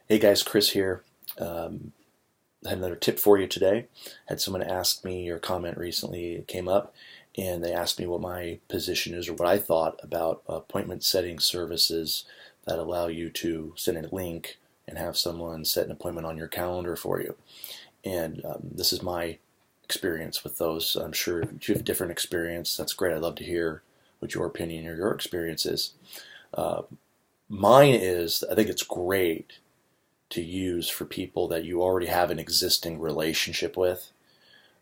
Hey guys, Chris here. I had another tip for you today. Had someone ask me or comment recently, it came up, and they asked me what my position is or what I thought about appointment setting services that allow you to send a link and have someone set an appointment on your calendar for you. And this is my experience with those. I'm sure if you have a different experience, that's great. I'd love to hear what your opinion or your experience is. Uh, Mine is, I think it's great to use for people that you already have an existing relationship with,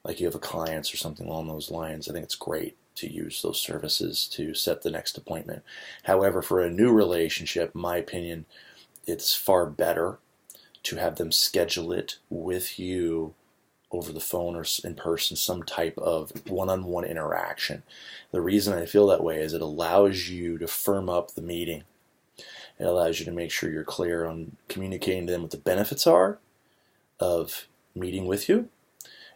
like you have a clients or something along those lines. I think it's great to use those services to set the next appointment. However, for a new relationship, in my opinion, it's far better to have them schedule it with you over the phone or in person, some type of one-on-one interaction. The reason I feel that way is it allows you to firm up the meeting. It allows you to make sure you're clear on communicating to them what the benefits are of meeting with you.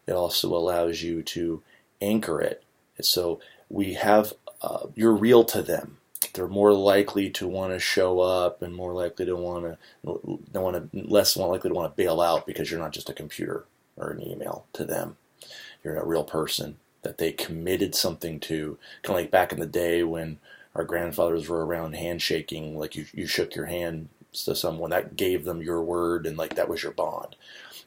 It also allows you to anchor it. So we have, you're real to them. They're more likely to want to show up and more likely to less likely to want to bail out because you're not just a computer or an email to them. You're a real person that they committed something to, kind of like back in the day when our grandfathers were around handshaking, like you shook your hand to someone, that gave them your word and like that was your bond.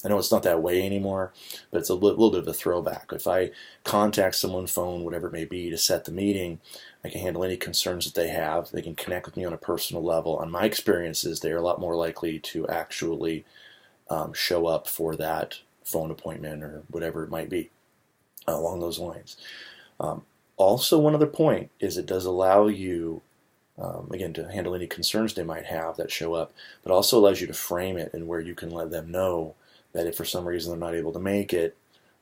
I know it's not that way anymore, but it's a little bit of a throwback. If I contact someone, phone, whatever it may be, to set the meeting, I can handle any concerns that they have. They can connect with me on a personal level. On my experiences, they are a lot more likely to actually show up for that phone appointment or whatever it might be along those lines. Also, one other point is it does allow you, again, to handle any concerns they might have that show up, but also allows you to frame it and where you can let them know that if for some reason they're not able to make it,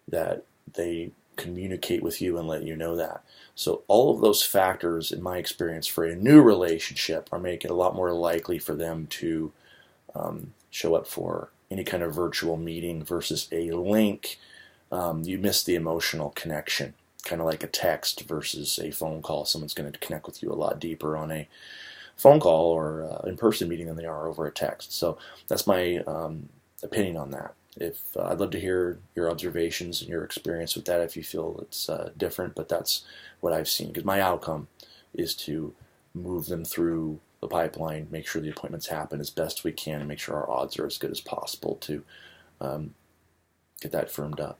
that they communicate with you and let you know that. So all of those factors, in my experience, for a new relationship are making it a lot more likely for them to show up for any kind of virtual meeting versus a link. You miss the emotional connection. Kind of like a text versus a phone call. Someone's going to connect with you a lot deeper on a phone call or in-person meeting than they are over a text. So that's my opinion on that. If I'd love to hear your observations and your experience with that if you feel it's different, but that's what I've seen. Because my outcome is to move them through the pipeline, make sure the appointments happen as best we can, and make sure our odds are as good as possible to get that firmed up.